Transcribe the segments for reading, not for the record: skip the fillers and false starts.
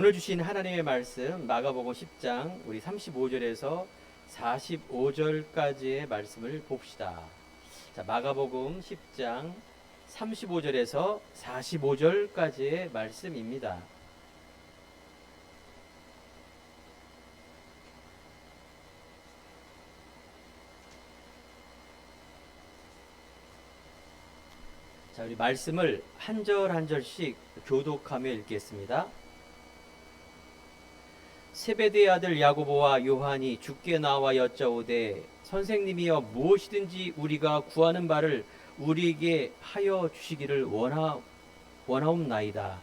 오늘 주신 하나님의 말씀 마가복음 10장 우리 35절에서 45절까지의 말씀을 봅시다. 자, 마가복음 10장 35절에서 45절까지의 말씀입니다. 자, 우리 말씀을 한 절 한 절씩 교독하며 읽겠습니다. 세베대의 아들 야고보와 요한이 주께 나와 여짜오되 선생님이여 무엇이든지 우리가 구하는 바를 우리에게 하여 주시기를 원하옵나이다.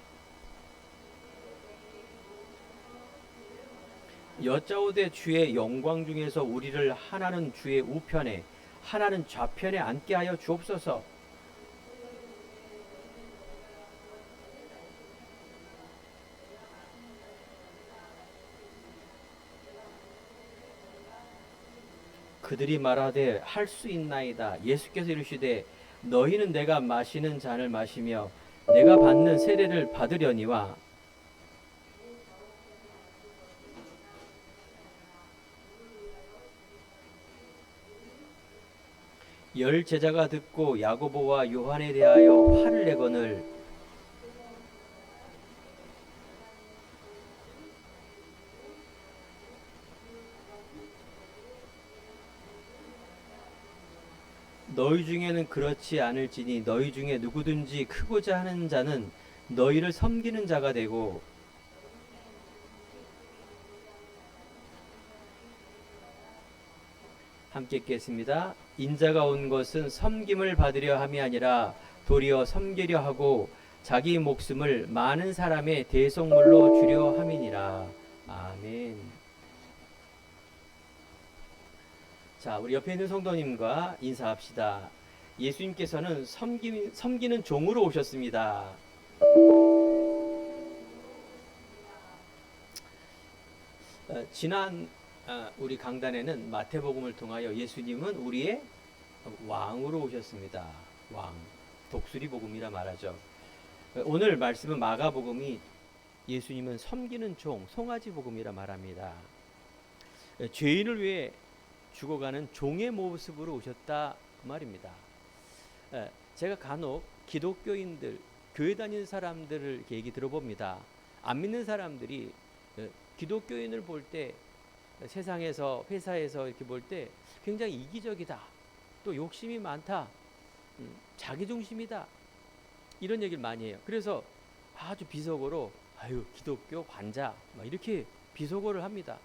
여짜오되 주의 영광 중에서 우리를 하나는 주의 우편에 하나는 좌편에 앉게 하여 주옵소서. 그들이 말하되 할 수 있나이다. 예수께서 이르시되 너희는 내가 마시는 잔을 마시며 내가 받는 세례를 받으려니와 열 제자가 듣고 야고보와 요한에 대하여 화를 내거늘 너희 중에는 그렇지 않을지니 너희 중에 누구든지 크고자 하는 자는 너희를 섬기는 자가 되고 함께 읽겠습니다. 인자가 온 것은 섬김을 받으려 함이 아니라 도리어 섬기려 하고 자기 목숨을 많은 사람의 대속물로 주려 함이니라. 아멘. 자, 우리 옆에 있는 성도님과 인사합시다. 예수님께서는 섬기는 종으로 오셨습니다. 지난 우리 강단에는 마태복음을 통하여 예수님은 우리의 왕으로 오셨습니다. 왕, 독수리 복음이라 말하죠. 오늘 말씀은 마가복음이 예수님은 섬기는 종, 송아지 복음이라 말합니다. 죄인을 위해 죽어가는 종의 모습으로 오셨다 그 말입니다. 제가 간혹 기독교인들, 교회 다니는 사람들을 얘기 들어봅니다. 안 믿는 사람들이 기독교인을 볼 때 세상에서 회사에서 이렇게 볼 때 굉장히 이기적이다, 또 욕심이 많다, 자기중심이다, 이런 얘기를 많이 해요. 그래서 아주 비속어로 아유 기독교 관자 막 이렇게 비속어를 합니다.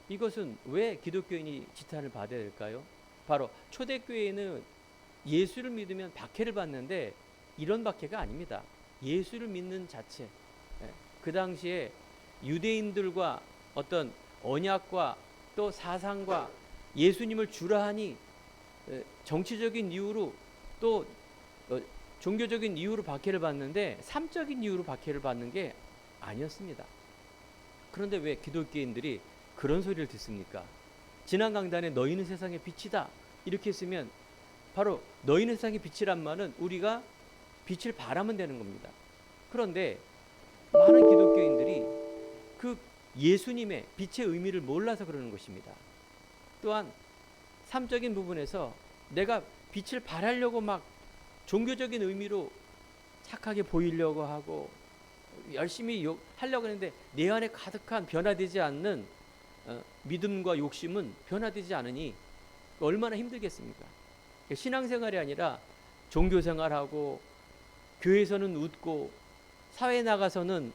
이것은 왜 기독교인이 지탄을 받아야 될까요? 바로 초대교회는 예수를 믿으면 박해를 받는데 이런 박해가 아닙니다. 예수를 믿는 자체. 그 당시에 유대인들과 어떤 언약과 또 사상과 예수님을 주라 하니 정치적인 이유로 또 종교적인 이유로 박해를 받는데 삶적인 이유로 박해를 받는 게 아니었습니다. 그런데 왜 기독교인들이 그런 소리를 듣습니까? 지난 강단에 너희는 세상의 빛이다 이렇게 했으면 바로 너희는 세상의 빛이란 말은 우리가 빛을 발하면 되는 겁니다. 그런데 많은 기독교인들이 그 예수님의 빛의 의미를 몰라서 그러는 것입니다. 또한 삶적인 부분에서 내가 빛을 발하려고 막 종교적인 의미로 착하게 보이려고 하고 열심히 하려고 하는데 내 안에 가득한 변화되지 않는 믿음과 욕심은 변화되지 않으니 얼마나 힘들겠습니까? 신앙생활이 아니라 종교생활하고 교회에서는 웃고 사회에 나가서는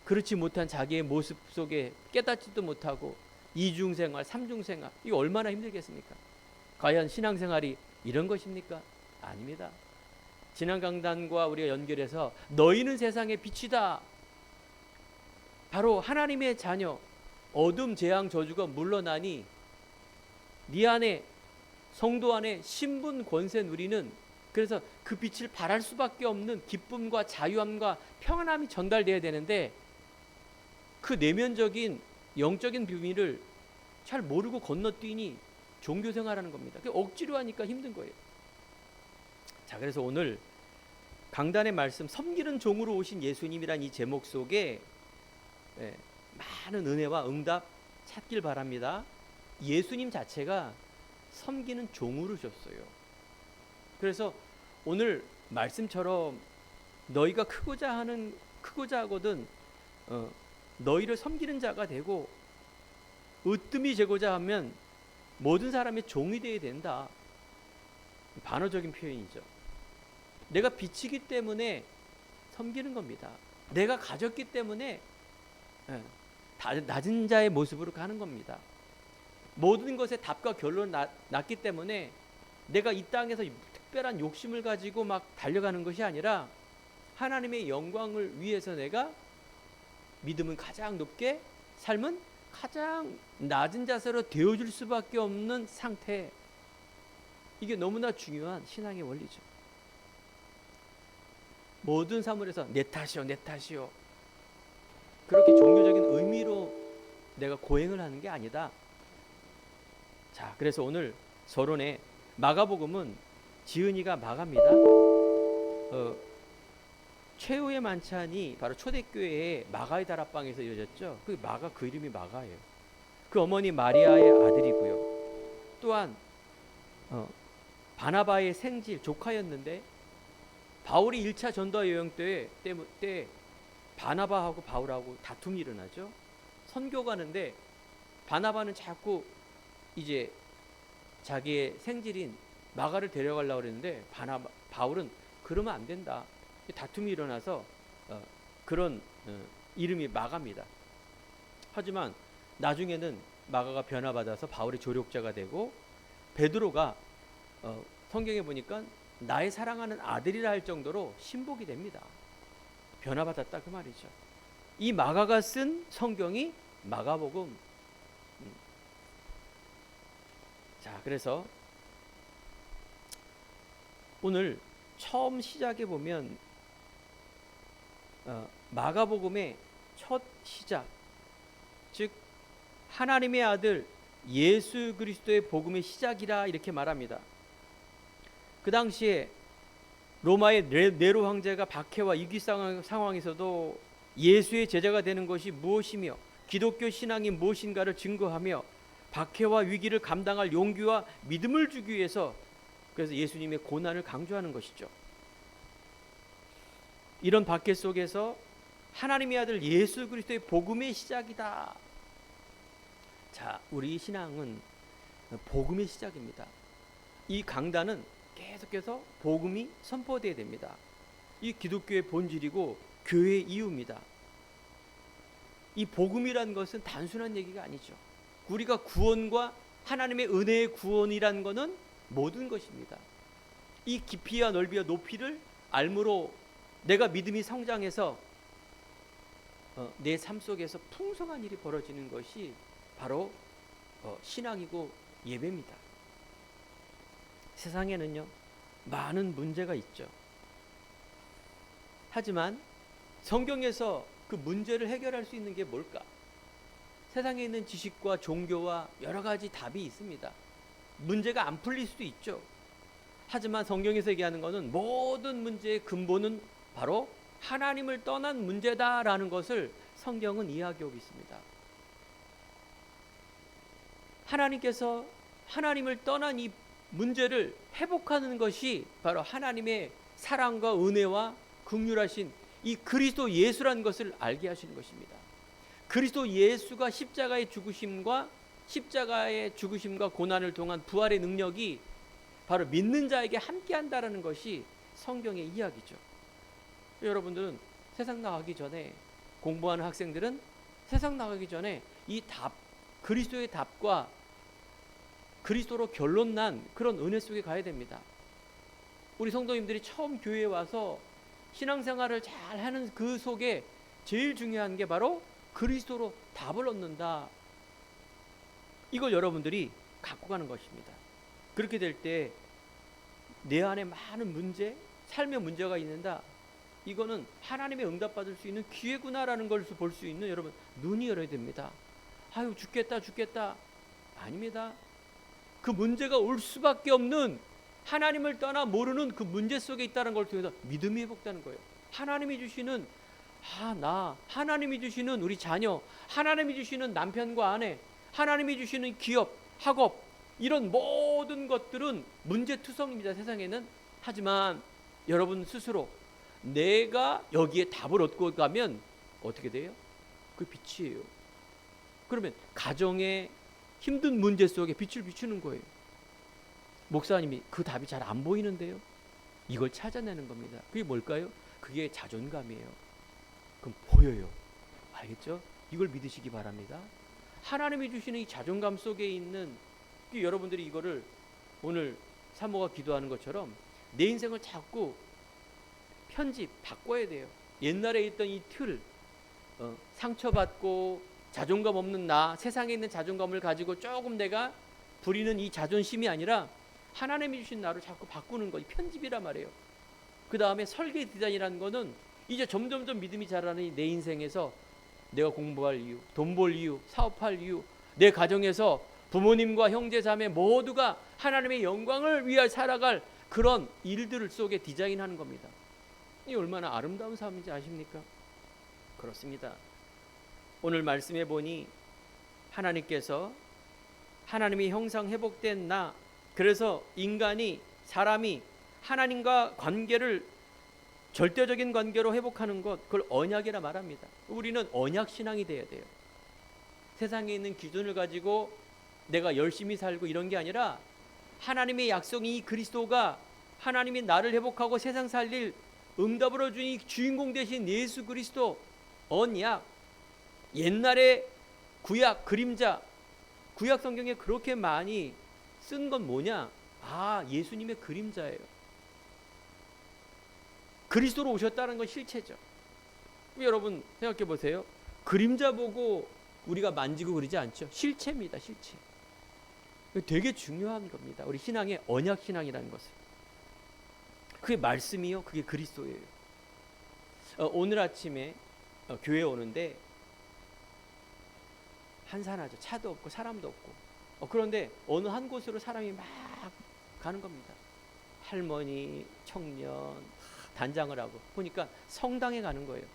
그렇지 못한 자기의 모습 속에 깨닫지도 못하고 이중생활, 삼중생활, 이거 얼마나 힘들겠습니까? 과연 신앙생활이 이런 것입니까? 아닙니다. 지난 강단과 우리가 연결해서 너희는 세상의 빛이다. 바로 하나님의 자녀, 어둠, 재앙, 저주가 물러나니 네 안에, 성도 안에 신분, 권세 누리는, 그래서 그 빛을 발할 수밖에 없는 기쁨과 자유함과 평안함이 전달돼야 되는데 그 내면적인 영적인 비밀을 잘 모르고 건너뛰니 종교생활하는 겁니다. 억지로 하니까 힘든 거예요. 자, 그래서 오늘 강단의 말씀 섬기는 종으로 오신 예수님이란 이 제목 속에 많은 은혜와 응답 찾길 바랍니다. 예수님 자체가 섬기는 종으로 줬어요. 그래서 오늘 말씀처럼 너희가 크고자 하거든 너희를 섬기는 자가 되고 으뜸이 되고자 하면 모든 사람의 종이 되어야 된다. 반어적인 표현이죠. 내가 빛이기 때문에 섬기는 겁니다. 내가 가졌기 때문에 낮은 자의 모습으로 가는 겁니다. 모든 것에 답과 결론을 낳기 때문에 내가 이 땅에서 특별한 욕심을 가지고 막 달려가는 것이 아니라 하나님의 영광을 위해서 내가 믿음은 가장 높게, 삶은 가장 낮은 자세로 되어줄 수밖에 없는 상태. 이게 너무나 중요한 신앙의 원리죠. 모든 사물에서 내 탓이요. 그렇게 종교적인 의미로 내가 고행을 하는 게 아니다. 자, 그래서 오늘 서론에 마가복음은 지은이가 마가입니다. 최후의 만찬이 바로 초대교회의 마가의 다락방에서 이루어졌죠. 그 마가, 그 이름이 마가예요. 그 어머니 마리아의 아들이고요. 또한 바나바의 생질 조카였는데 바울이 1차 전도 여행 때 바나바하고 바울하고 다툼이 일어나죠. 선교 가는데 바나바는 자꾸 이제 자기의 생질인 마가를 데려가려고 그랬는데 바울은 그러면 안 된다. 다툼이 일어나서 그런 이름이 마가입니다. 하지만 나중에는 마가가 변화받아서 바울의 조력자가 되고 베드로가 성경에 보니까 나의 사랑하는 아들이라 할 정도로 신복이 됩니다. 변화받았다 그 말이죠. 이 마가가 쓴 성경이 마가복음. 자, 그래서 오늘 처음 시작해 보면 마가복음의 첫 시작, 즉 하나님의 아들 예수 그리스도의 복음의 시작이라 이렇게 말합니다. 그 당시에 로마의 네로 황제가 박해와 위기 상황에서도 예수의 제자가 되는 것이 무엇이며 기독교 신앙이 무엇인가를 증거하며 박해와 위기를 감당할 용기와 믿음을 주기 위해서 그래서 예수님의 고난을 강조하는 것이죠. 이런 박해 속에서 하나님의 아들 예수 그리스도의 복음의 시작이다. 자, 우리 신앙은 복음의 시작입니다. 이 강단은 계속해서 복음이 선포되어야 됩니다. 이 기독교의 본질이고 교회의 이유입니다. 이 복음이라는 것은 단순한 얘기가 아니죠. 우리가 구원과 하나님의 은혜의 구원이라는 것은 모든 것입니다. 이 깊이와 넓이와 높이를 알므로 내가 믿음이 성장해서 내 삶 속에서 풍성한 일이 벌어지는 것이 바로 신앙이고 예배입니다. 세상에는요 많은 문제가 있죠. 하지만 성경에서 그 문제를 해결할 수 있는 게 뭘까? 세상에 있는 지식과 종교와 여러 가지 답이 있습니다. 문제가 안 풀릴 수도 있죠. 하지만 성경에서 얘기하는 것은 모든 문제의 근본은 바로 하나님을 떠난 문제다라는 것을 성경은 이야기하고 있습니다. 하나님께서 하나님을 떠난 이 문제를 회복하는 것이 바로 하나님의 사랑과 은혜와 긍휼하신 이 그리스도 예수라는 것을 알게 하시는 것입니다. 그리스도 예수가 십자가의 죽으심과 고난을 통한 부활의 능력이 바로 믿는 자에게 함께한다라는 것이 성경의 이야기죠. 여러분들은 세상 나가기 전에 공부하는 학생들은 세상 나가기 전에 이 답, 그리스도의 답과 그리스도로 결론난 그런 은혜 속에 가야 됩니다. 우리 성도님들이 처음 교회에 와서 신앙생활을 잘 하는 그 속에 제일 중요한 게 바로 그리스도로 답을 얻는다. 이걸 여러분들이 갖고 가는 것입니다. 그렇게 될 때 내 안에 많은 문제, 삶의 문제가 있는다. 이거는 하나님의 응답받을 수 있는 기회구나라는 걸 볼 수 있는 여러분 눈이 열어야 됩니다. 아유 죽겠다. 아닙니다. 그 문제가 올 수밖에 없는 하나님을 떠나 모르는 그 문제 속에 있다는 걸 통해서 믿음이 회복되는 거예요. 하나님이 주시는 하나님이 주시는 우리 자녀, 하나님이 주시는 남편과 아내, 하나님이 주시는 기업, 학업, 이런 모든 것들은 문제투성입니다, 세상에는. 하지만 여러분 스스로 내가 여기에 답을 얻고 가면 어떻게 돼요? 그 빛이에요. 그러면 가정의 힘든 문제 속에 빛을 비추는 거예요. 목사님이 그 답이 잘 안 보이는데요. 이걸 찾아내는 겁니다. 그게 뭘까요? 그게 자존감이에요. 그럼 보여요. 알겠죠? 이걸 믿으시기 바랍니다. 하나님이 주시는 이 자존감 속에 있는, 여러분들이 이거를 오늘 사모가 기도하는 것처럼 내 인생을 자꾸 바꿔야 돼요. 옛날에 있던 이 틀, 상처받고 자존감 없는 나, 세상에 있는 자존감을 가지고 조금 내가 부리는 이 자존심이 아니라 하나님이 주신 나를 자꾸 바꾸는 거, 이 편집이란 말이에요. 그 다음에 설계 디자인이라는 거는 이제 점점점 믿음이 자라는 내 인생에서 내가 공부할 이유, 돈 벌 이유, 사업할 이유, 내 가정에서 부모님과 형제 자매 모두가 하나님의 영광을 위하여 살아갈 그런 일들 속에 디자인하는 겁니다. 이 얼마나 아름다운 삶인지 아십니까? 그렇습니다. 오늘 말씀해 보니 하나님께서 하나님의 형상 회복된 나, 그래서 사람이 하나님과 관계를 절대적인 관계로 회복하는 것, 그걸 언약이라 말합니다. 우리는 언약 신앙이 돼야 돼요. 세상에 있는 기준을 가지고 내가 열심히 살고 이런 게 아니라 하나님의 약속이 그리스도가 하나님이 나를 회복하고 세상 살릴 응답으로 준 이 주인공 되신 예수 그리스도 언약, 옛날에 구약 그림자, 구약 성경에 그렇게 많이 쓴 건 뭐냐? 예수님의 그림자예요. 그리스도로 오셨다는 건 실체죠. 여러분 생각해 보세요. 그림자 보고 우리가 만지고 그러지 않죠. 실체입니다. 실체. 되게 중요한 겁니다. 우리 신앙의 언약 신앙이라는 것은. 그게 말씀이요. 그게 그리스도예요. 오늘 아침에 교회 오는데 한산하죠. 차도 없고 사람도 없고. 그런데 어느 한 곳으로 사람이 막 가는 겁니다. 할머니, 청년, 단장을 하고 보니까 성당에 가는 거예요.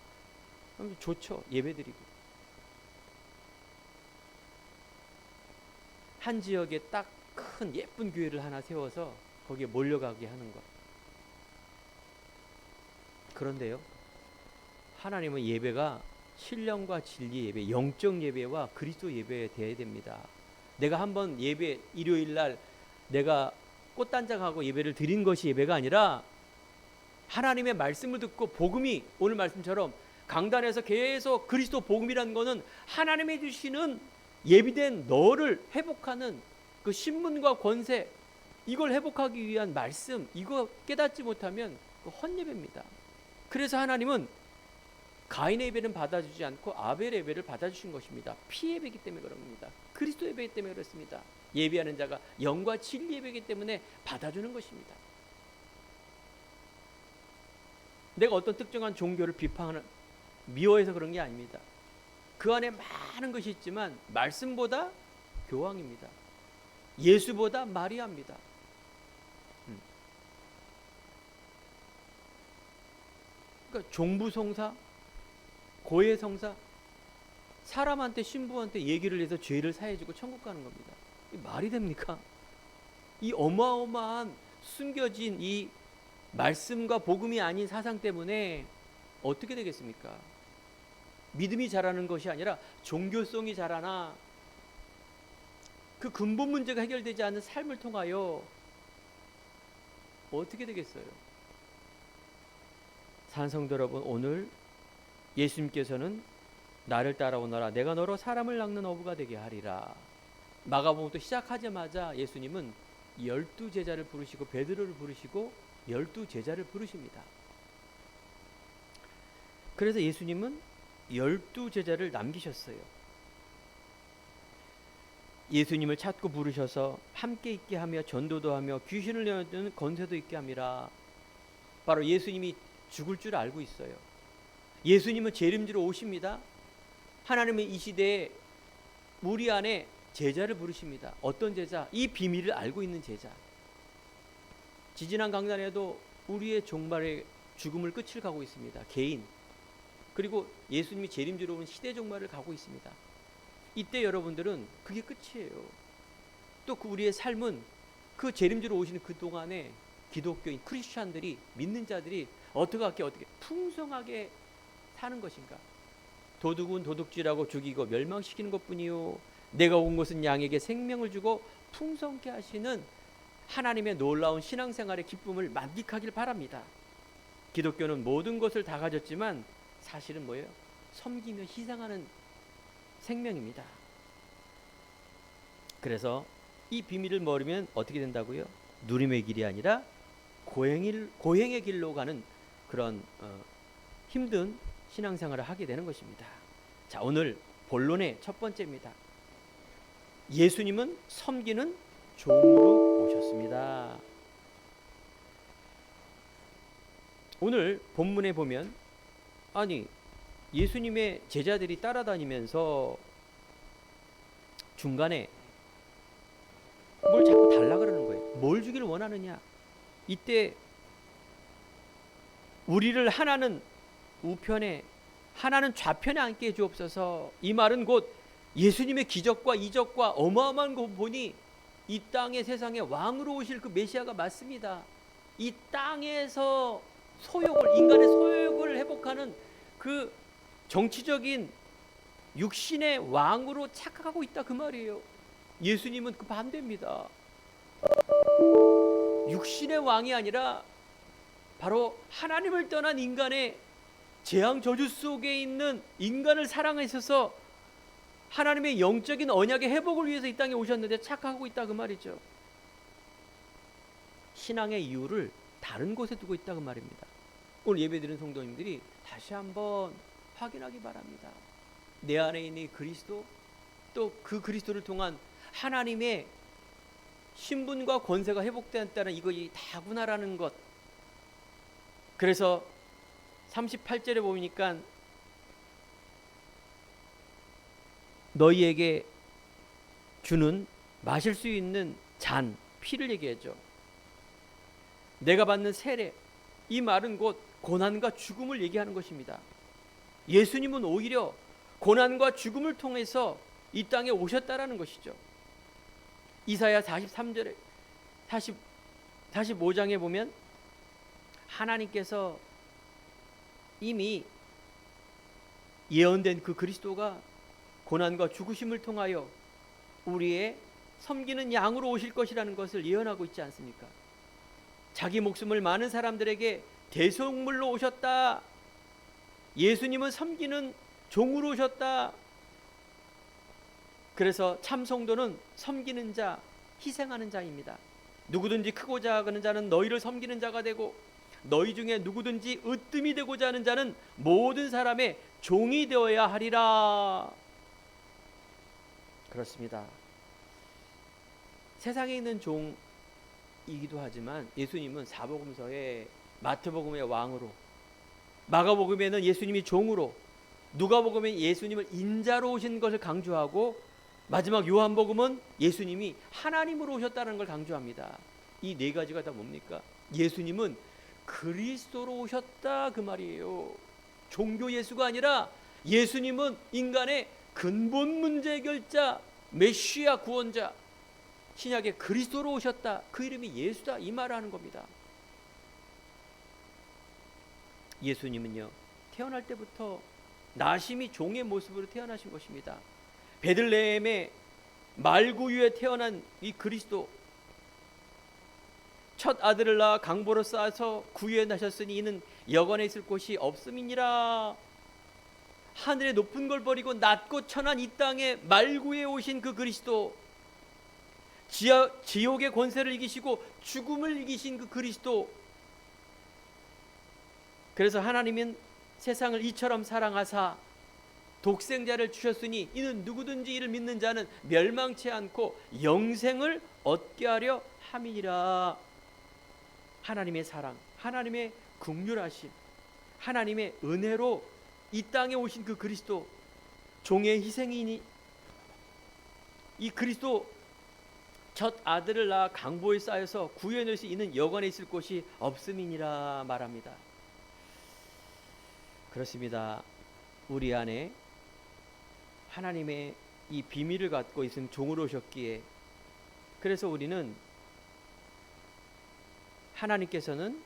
그럼 좋죠. 예배드리고. 한 지역에 딱 큰 예쁜 교회를 하나 세워서 거기에 몰려가게 하는 것. 그런데요, 하나님은 예배가 신령과 진리 예배, 영적 예배와 그리스도 예배에 돼야 됩니다. 내가 한번 예배, 일요일 날 내가 꽃단장하고 예배를 드린 것이 예배가 아니라 하나님의 말씀을 듣고 복음이, 오늘 말씀처럼 강단에서 계속 그리스도 복음이라는 거는 하나님이 주시는 예비된 너를 회복하는 그 신분과 권세, 이걸 회복하기 위한 말씀, 이거 깨닫지 못하면 그 헛예배입니다. 그래서 하나님은 가인의 예배는 받아주지 않고 아벨의 예배를 받아주신 것입니다. 피예배이기 때문에 그런 겁니다. 그리스도 예배이기 때문에 그렇습니다. 예배하는 자가 영과 진리 예배이기 때문에 받아주는 것입니다. 내가 어떤 특정한 종교를 비판하는, 미워해서 그런 게 아닙니다. 그 안에 많은 것이 있지만 말씀보다 교황입니다. 예수보다 마리아입니다. 그러니까 종부성사, 고해성사, 사람한테, 신부한테 얘기를 해서 죄를 사해주고 천국 가는 겁니다. 말이 됩니까? 이 어마어마한 숨겨진 이 말씀과 복음이 아닌 사상 때문에 어떻게 되겠습니까? 믿음이 자라는 것이 아니라 종교성이 자라나, 그 근본 문제가 해결되지 않는 삶을 통하여 어떻게 되겠어요? 산성도 여러분, 오늘 예수님께서는 나를 따라오너라, 내가 너로 사람을 낚는 어부가 되게 하리라. 마가복음부터 시작하자마자 예수님은 12제자를 부르시고 베드로를 부르시고 12제자를 부르십니다. 그래서 예수님은 12제자를 남기셨어요. 예수님을 찾고 부르셔서 함께 있게 하며 전도도 하며 귀신을 내어주는 권세도 있게 함이라. 바로 예수님이 죽을 줄 알고 있어요. 예수님은 재림지로 오십니다. 하나님은 이 시대에 우리 안에 제자를 부르십니다. 어떤 제자? 이 비밀을 알고 있는 제자. 지지난 강단에도 우리의 종말의 죽음을 끝을 가고 있습니다. 개인. 그리고 예수님이 재림주로 오는 시대 종말을 가고 있습니다. 이때 여러분들은 그게 끝이에요. 또 그 우리의 삶은 그 재림주로 오시는 그 동안에 기독교인 크리스찬들이, 믿는 자들이 어떻게 풍성하게 사는 것인가? 도둑은 도둑질하고 죽이고 멸망시키는 것뿐이요, 내가 온 것은 양에게 생명을 주고 풍성케 하시는 하나님의 놀라운 신앙생활의 기쁨을 만끽하길 바랍니다. 기독교는 모든 것을 다 가졌지만 사실은 뭐예요? 섬기며 희생하는 생명입니다. 그래서 이 비밀을 모르면 어떻게 된다고요? 누림의 길이 아니라 고행의 길로 가는 그런 힘든 신앙생활을 하게 되는 것입니다. 자, 오늘 본론의 첫 번째입니다. 예수님은 섬기는 종으로 오셨습니다. 오늘 본문에 보면, 아니, 예수님의 제자들이 따라다니면서 중간에 뭘 자꾸 달라 그러는 거예요. 뭘 주기를 원하느냐? 이때 우리를 하나는 우편에 하나는 좌편에 앉게 해 주옵소서. 이 말은 곧 예수님의 기적과 이적과 어마어마한 거 보니 이 땅의 세상에 왕으로 오실 그 메시아가 맞습니다. 이 땅에서 인간의 소욕을 회복하는 그 정치적인 육신의 왕으로 착각하고 있다, 그 말이에요. 예수님은 그 반대입니다. 육신의 왕이 아니라 바로 하나님을 떠난 인간의 재앙 저주 속에 있는 인간을 사랑하셔서 하나님의 영적인 언약의 회복을 위해서 이 땅에 오셨는데 착각하고 있다, 그 말이죠. 신앙의 이유를 다른 곳에 두고 있다, 그 말입니다. 오늘 예배드리는 성도님들이 다시 한번 확인하기 바랍니다. 내 안에 있는 그리스도, 또 그 그리스도를 통한 하나님의 신분과 권세가 회복되었다는 이것이 다구나라는 것. 그래서 38절에 보니까 너희에게 주는 마실 수 있는 잔, 피를 얘기하죠. 내가 받는 세례, 이 말은 곧 고난과 죽음을 얘기하는 것입니다. 예수님은 오히려 고난과 죽음을 통해서 이 땅에 오셨다라는 것이죠. 이사야 43절에 45장에 보면 하나님께서 이미 예언된 그 그리스도가 고난과 죽으심을 통하여 우리의 섬기는 양으로 오실 것이라는 것을 예언하고 있지 않습니까? 자기 목숨을 많은 사람들에게 대속물로 오셨다. 예수님은 섬기는 종으로 오셨다. 그래서 참 성도는 섬기는 자, 희생하는 자입니다. 누구든지 크고 작은 자는 너희를 섬기는 자가 되고 너희 중에 누구든지 으뜸이 되고자 하는 자는 모든 사람의 종이 되어야 하리라. 그렇습니다. 세상에 있는 종이기도 하지만 예수님은 사복음서에 마태복음의 왕으로, 마가복음에는 예수님이 종으로, 누가복음에 예수님을 인자로 오신 것을 강조하고 마지막 요한복음은 예수님이 하나님으로 오셨다는 걸 강조합니다. 이 네 가지가 다 뭡니까? 예수님은 그리스도로 오셨다, 그 말이에요. 종교 예수가 아니라 예수님은 인간의 근본 문제 해결자, 메시아 구원자, 신약의 그리스도로 오셨다. 그 이름이 예수다, 이 말을 하는 겁니다. 예수님은요, 태어날 때부터 나심이 종의 모습으로 태어나신 것입니다. 베들레헴의 말구유에 태어난 이 그리스도, 첫 아들을 낳아 강보로 쌓아서 구유에 나셨으니 이는 여관에 있을 곳이 없음이니라. 하늘의 높은 걸 버리고 낮고 천한 이 땅에 말구에 오신 그 그리스도, 지옥의 권세를 이기시고 죽음을 이기신 그 그리스도. 그래서 하나님은 세상을 이처럼 사랑하사 독생자를 주셨으니 이는 누구든지 이를 믿는 자는 멸망치 않고 영생을 얻게 하려 함이니라. 하나님의 사랑, 하나님의 긍휼하심, 하나님의 은혜로 이 땅에 오신 그 그리스도, 종의 희생이니 이 그리스도 첫 아들을 낳아 강보에 쌓여서 구해낼 수 있는 여관에 있을 곳이 없음이니라 말합니다. 그렇습니다. 우리 안에 하나님의 이 비밀을 갖고 있은 종으로 오셨기에, 그래서 우리는 하나님께서는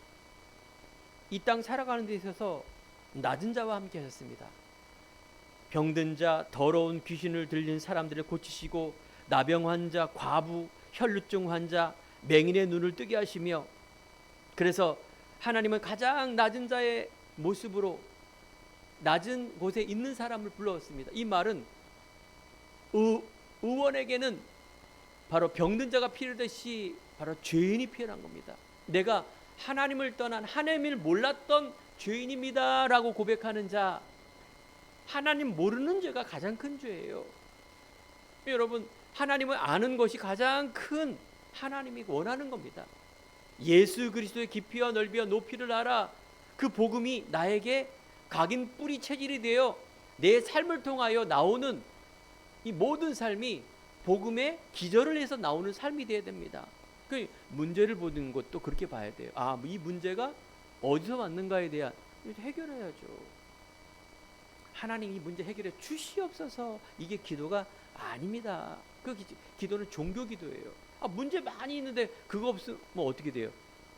이 땅 살아가는 데 있어서 낮은 자와 함께 하셨습니다. 병든 자, 더러운 귀신을 들린 사람들을 고치시고 나병 환자, 과부, 혈루증 환자, 맹인의 눈을 뜨게 하시며, 그래서 하나님은 가장 낮은 자의 모습으로 낮은 곳에 있는 사람을 불러왔습니다. 이 말은 의원에게는 바로 병든 자가 필요하듯이 바로 죄인이 필요한 겁니다. 내가 하나님을 떠난, 하나님을 몰랐던 죄인입니다 라고 고백하는 자, 하나님 모르는 죄가 가장 큰 죄예요. 여러분, 하나님을 아는 것이 가장 큰 하나님이 원하는 겁니다. 예수 그리스도의 깊이와 넓이와 높이를 알아. 그 복음이 나에게 각인 뿌리 체질이 되어 내 삶을 통하여 나오는 이 모든 삶이 복음의 기저를 해서 나오는 삶이 되어야 됩니다. 그 문제를 보는 것도 그렇게 봐야 돼요. 아, 이 문제가 어디서 왔는가에 대한 해결해야죠. 하나님 이 문제 해결해 주시옵소서. 이게 기도가 아닙니다. 그 기도는 종교 기도예요. 아, 문제 많이 있는데 그거 없으면 어떻게 돼요?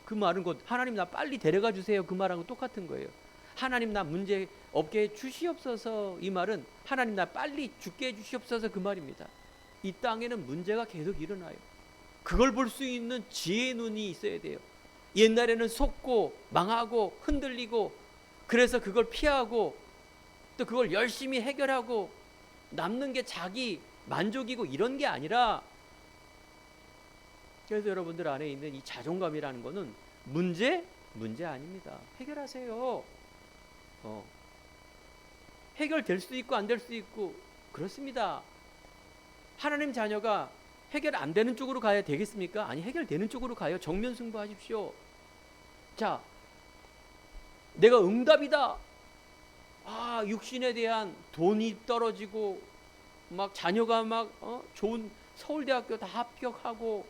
그 말은 곧 하나님 나 빨리 데려가 주세요. 그 말하고 똑같은 거예요. 하나님 나 문제 없게 해 주시옵소서. 이 말은 하나님 나 빨리 죽게 해 주시옵소서. 그 말입니다. 이 땅에는 문제가 계속 일어나요. 그걸 볼 수 있는 지혜의 눈이 있어야 돼요. 옛날에는 속고 망하고 흔들리고, 그래서 그걸 피하고 또 그걸 열심히 해결하고 남는 게 자기 만족이고 이런 게 아니라, 그래서 여러분들 안에 있는 이 자존감이라는 거는 문제 아닙니다. 해결하세요. 해결될 수도 있고 안 될 수도 있고 그렇습니다. 하나님 자녀가 해결 안 되는 쪽으로 가야 되겠습니까? 아니, 해결되는 쪽으로 가요. 정면 승부하십시오. 자, 내가 응답이다. 아, 육신에 대한 돈이 떨어지고 막 자녀가 막 좋은 서울대학교 다 합격하고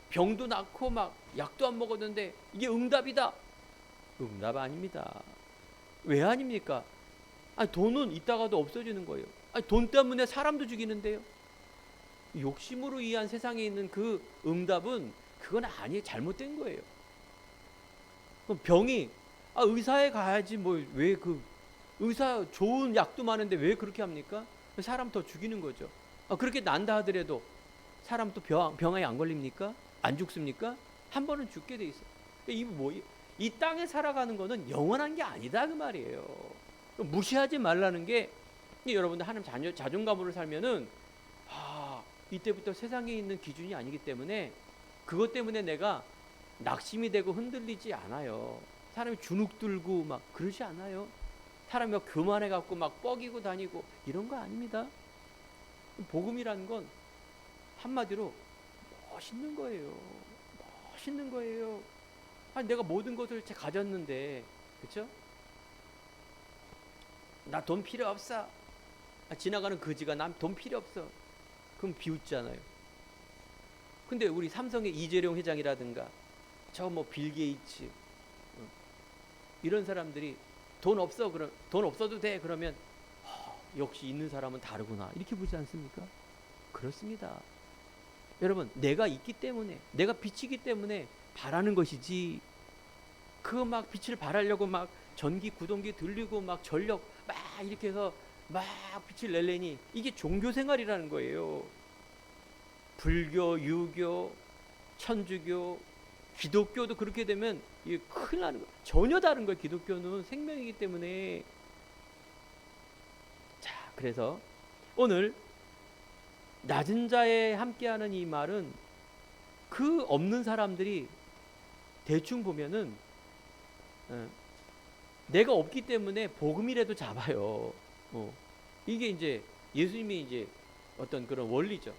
병도 낳고 막 약도 안 먹었는데 이게 응답이다. 응답 아닙니다. 왜 아닙니까? 아니, 돈은 있다가도 없어지는 거예요. 아니, 돈 때문에 사람도 죽이는데요. 욕심으로 이해한 세상에 있는 그 응답은 그건 아니에요. 잘못된 거예요. 그럼 병이 의사에 가야지 왜 그 의사 좋은 약도 많은데 왜 그렇게 합니까? 사람 더 죽이는 거죠. 그렇게 난다 하더라도 사람 또 병에 안 걸립니까? 안 죽습니까? 한 번은 죽게 돼 있어요. 이 땅에 살아가는 거는 영원한 게 아니다 그 말이에요. 무시하지 말라는 게, 여러분들 하나님 자존감으로 살면은 이때부터 세상에 있는 기준이 아니기 때문에 그것 때문에 내가 낙심이 되고 흔들리지 않아요. 사람이 주눅 들고 막 그러지 않아요. 사람이 막 교만해 갖고 막 뻐기고 다니고 이런 거 아닙니다. 복음이라는 건 한마디로 멋있는 거예요. 멋있는 거예요. 아니, 내가 모든 것을 가졌는데, 그렇죠? 나 돈 필요 없어. 지나가는 거지가 난 돈 필요 없어. 그럼 비웃잖아요. 근데 우리 삼성의 이재룡 회장이라든가 저 빌 게이츠 이런 사람들이 돈 없어도 돼. 그러면 역시 있는 사람은 다르구나. 이렇게 보지 않습니까? 그렇습니다. 여러분, 내가 있기 때문에, 내가 빛이기 때문에 바라는 것이지, 그 막 빛을 발하려고 막 전기 구동기 들리고 막 전력 막 이렇게 해서 막 빛을 내려니 이게 종교 생활이라는 거예요. 불교, 유교, 천주교, 기독교도 그렇게 되면 이게 큰일 나는 거예요. 전혀 다른 거예요. 기독교는 생명이기 때문에. 자, 그래서 오늘 낮은 자에 함께하는 이 말은 그 없는 사람들이 대충 보면은 내가 없기 때문에 복음이라도 잡아요. 이게 이제 예수님이 이제 어떤 그런 원리죠.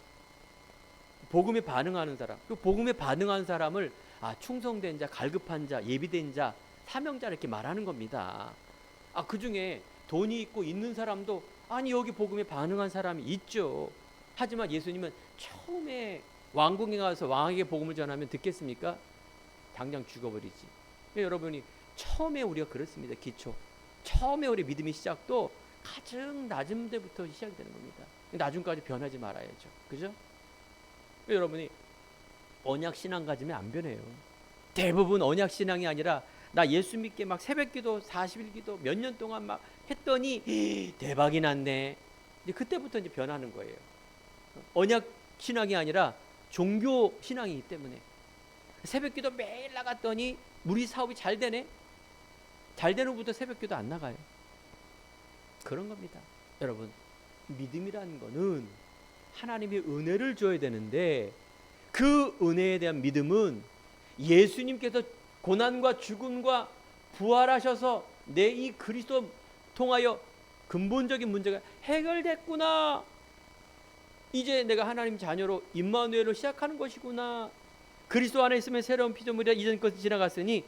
복음에 반응하는 사람, 그 복음에 반응하는 사람을 충성된 자, 갈급한 자, 예비된 자, 사명자 이렇게 말하는 겁니다. 그 중에 돈이 있고 있는 사람도 여기 복음에 반응한 사람이 있죠. 하지만 예수님은 처음에 왕궁에 가서 왕에게 복음을 전하면 듣겠습니까? 당장 죽어버리지. 여러분이 처음에 우리가 그렇습니다. 기초. 처음에 우리 믿음의 시작도 가장 낮은 데부터 시작이 되는 겁니다. 나중까지 변하지 말아야죠. 그죠? 여러분이 언약 신앙 가지면 안 변해요. 대부분 언약 신앙이 아니라 나 예수 믿게 막 새벽기도 40일 기도 몇 년 동안 막 했더니 대박이 났네. 이제 그때부터 이제 변하는 거예요. 언약 신앙이 아니라 종교 신앙이기 때문에 새벽기도 매일 나갔더니 우리 사업이 잘 되네. 잘 되는 후부터 새벽기도 안 나가요. 그런 겁니다. 여러분, 믿음이라는 거는 하나님의 은혜를 줘야 되는데 그 은혜에 대한 믿음은 예수님께서 고난과 죽음과 부활하셔서 내 이 그리스도 통하여 근본적인 문제가 해결됐구나. 이제 내가 하나님 자녀로 임마누엘로 시작하는 것이구나. 그리스도 안에 있으면 새로운 피조물이라 이전 것이 지나갔으니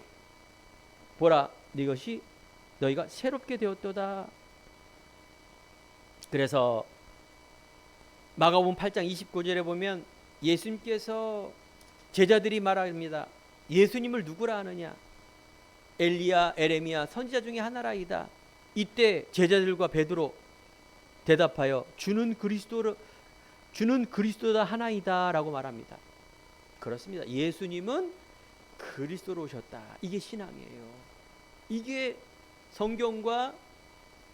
보라 이것이 너희가 새롭게 되었도다. 그래서 마가복음 8장 29절에 보면 예수님께서 제자들이 말합니다. 예수님을 누구라 하느냐? 엘리야, 에레미야 선지자 중에 하나라이다. 이때 제자들과 베드로 대답하여 주는 그리스도다 하나이다라고 말합니다. 그렇습니다. 예수님은 그리스도로 오셨다. 이게 신앙이에요. 이게 성경과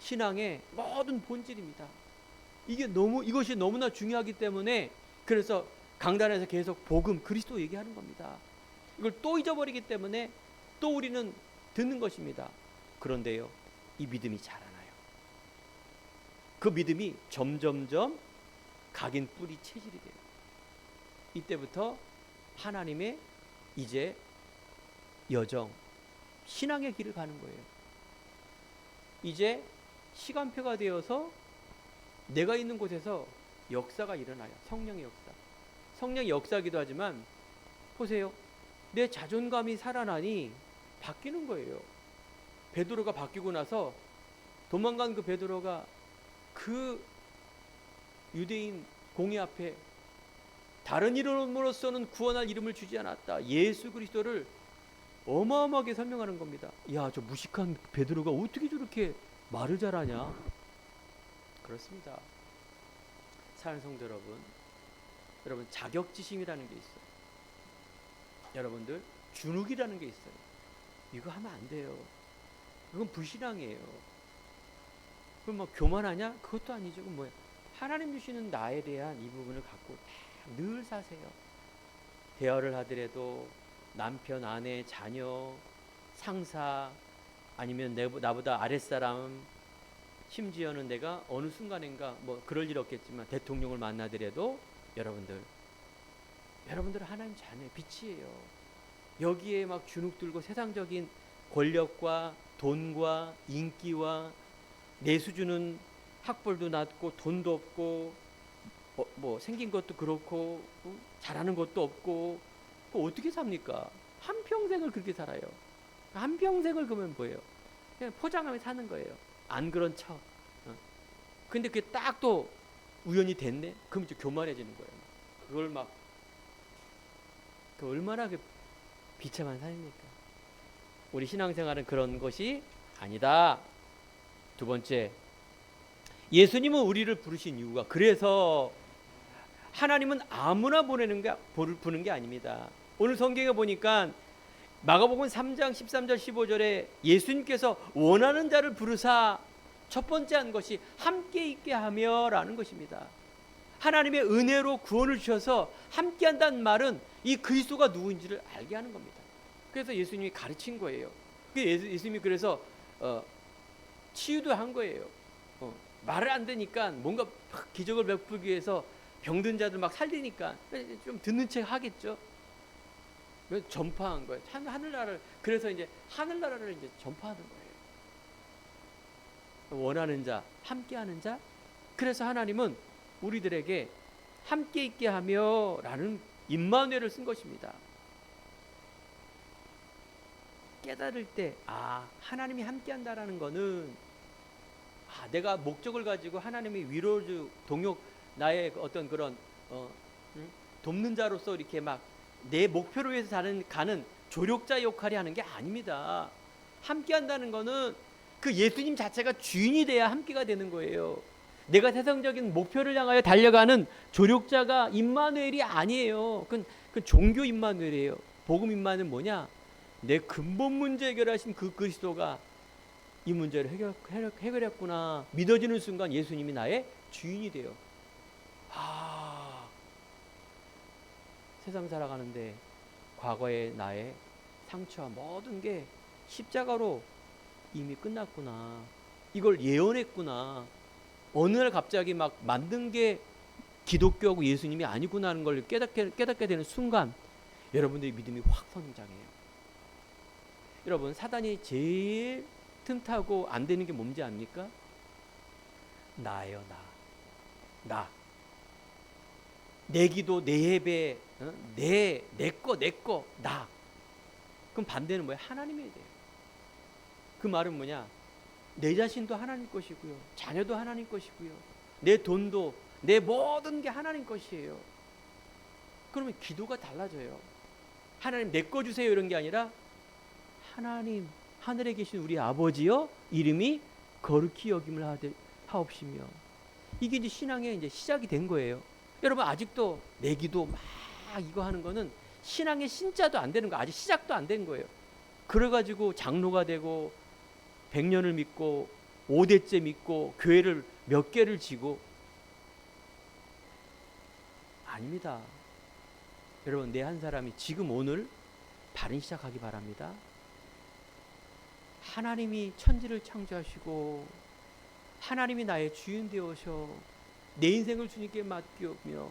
신앙의 모든 본질입니다. 이것이 너무나 중요하기 때문에 그래서 강단에서 계속 복음, 그리스도 얘기하는 겁니다. 이걸 또 잊어버리기 때문에 또 우리는 듣는 것입니다. 그런데요, 이 믿음이 자라나요. 그 믿음이 점점점 각인 뿌리 체질이 돼요. 이때부터 하나님의 이제 여정, 신앙의 길을 가는 거예요. 이제 시간표가 되어서 내가 있는 곳에서 역사가 일어나요. 성령의 역사. 성령의 역사이기도 하지만 보세요. 내 자존감이 살아나니 바뀌는 거예요. 베드로가 바뀌고 나서 도망간 그 베드로가 그 유대인 공회 앞에 다른 이름으로서는 구원할 이름을 주지 않았다. 예수 그리스도를 어마어마하게 설명하는 겁니다. 야, 저 무식한 베드로가 어떻게 저렇게 말을 잘하냐? 그렇습니다. 사랑하는 성도 여러분 자격지심이라는 게 있어요. 여러분들 주눅이라는 게 있어요. 이거 하면 안 돼요. 이건 불신앙이에요. 그럼 뭐 교만하냐? 그것도 아니죠. 그건 뭐야? 하나님 주시는 나에 대한 이 부분을 갖고 늘 사세요. 대화를 하더라도 남편, 아내, 자녀, 상사 아니면 나보다 아랫사람, 심지어는 내가 어느 순간인가 뭐 그럴 일 없겠지만 대통령을 만나더라도 여러분들은 하나님 자녀의 빛이에요. 여기에 막 주눅 들고 세상적인 권력과 돈과 인기와 내 수준은 학벌도 낮고 돈도 없고 뭐 생긴 것도 그렇고 잘하는 것도 없고 어떻게 삽니까? 한평생을 그렇게 살아요. 한평생을 그러면 뭐예요? 그냥 포장하며 사는 거예요. 안 그런 척. 근데 그게 딱 또 우연히 됐네? 그럼 이제 교만해지는 거예요. 그걸 막 얼마나 비참한 삶입니까? 우리 신앙생활은 그런 것이 아니다. 두 번째, 예수님은 우리를 부르신 이유가 그래서 하나님은 아무나 부르는 게 아닙니다. 오늘 성경에 보니까 마가복음 3장 13절 15절에 예수님께서 원하는 자를 부르사 첫 번째 한 것이 함께 있게 하며 라는 것입니다. 하나님의 은혜로 구원을 주셔서 함께 한다는 말은 이 그리스도가 누구인지를 알게 하는 겁니다. 그래서 예수님이 가르친 거예요. 예수님이 그래서 치유도 한 거예요. 말을 안 되니까 뭔가 기적을 베풀기 위해서 병든 자들 막 살리니까 좀 듣는 척 하겠죠. 전파한 거예요. 하늘나라를. 그래서 이제 하늘나라를 이제 전파하는 거예요. 원하는 자, 함께하는 자. 그래서 하나님은 우리들에게 함께 있게 하며라는 임마누엘을 쓴 것입니다. 깨달을 때 하나님이 함께한다라는 거는 내가 목적을 가지고 하나님이 위로주 동역 나의 어떤 그런 돕는 자로서 이렇게 막 내 목표를 위해서 가는 조력자 역할이 하는 게 아닙니다. 함께 한다는 거는 그 예수님 자체가 주인이 돼야 함께가 되는 거예요. 내가 세상적인 목표를 향하여 달려가는 조력자가 임마누엘이 아니에요. 그 종교 임마누엘이에요. 복음 임마누엘은 뭐냐? 내 근본 문제 해결하신 그 그리스도가 이 문제를 해결했구나 믿어지는 순간 예수님이 나의 주인이 돼요. 세상 살아가는데 과거의 나의 상처와 모든 게 십자가로 이미 끝났구나. 이걸 예언했구나. 어느 날 갑자기 막 만든 게 기독교하고 예수님이 아니구나 하는 걸 깨닫게 되는 순간 여러분들의 믿음이 확 성장해요. 여러분, 사단이 제일 틈타고 안 되는 게 뭔지 압니까? 나예요. 나. 내 기도, 내 예배, 내 거, 나. 그럼 반대는 뭐예요? 하나님이 돼요. 그 말은 뭐냐? 내 자신도 하나님 것이고요. 자녀도 하나님 것이고요. 내 돈도, 내 모든 게 하나님 것이에요. 그러면 기도가 달라져요. 하나님 내 거 주세요 이런 게 아니라 하나님, 하늘에 계신 우리 아버지여 이름이 거룩히 여김을 하옵시며. 이게 이제 신앙의 이제 시작이 된 거예요. 여러분, 아직도 내 기도 막 이거 하는 거는 신앙의 신자도 안 되는 거, 아직 시작도 안 된 거예요. 그래가지고 장로가 되고 100년을 믿고 5대째 믿고 교회를 몇 개를 지고, 아닙니다. 여러분, 내 한 사람이 지금 오늘 바른 시작하기 바랍니다. 하나님이 천지를 창조하시고 하나님이 나의 주인 되어서 내 인생을 주님께 맡기며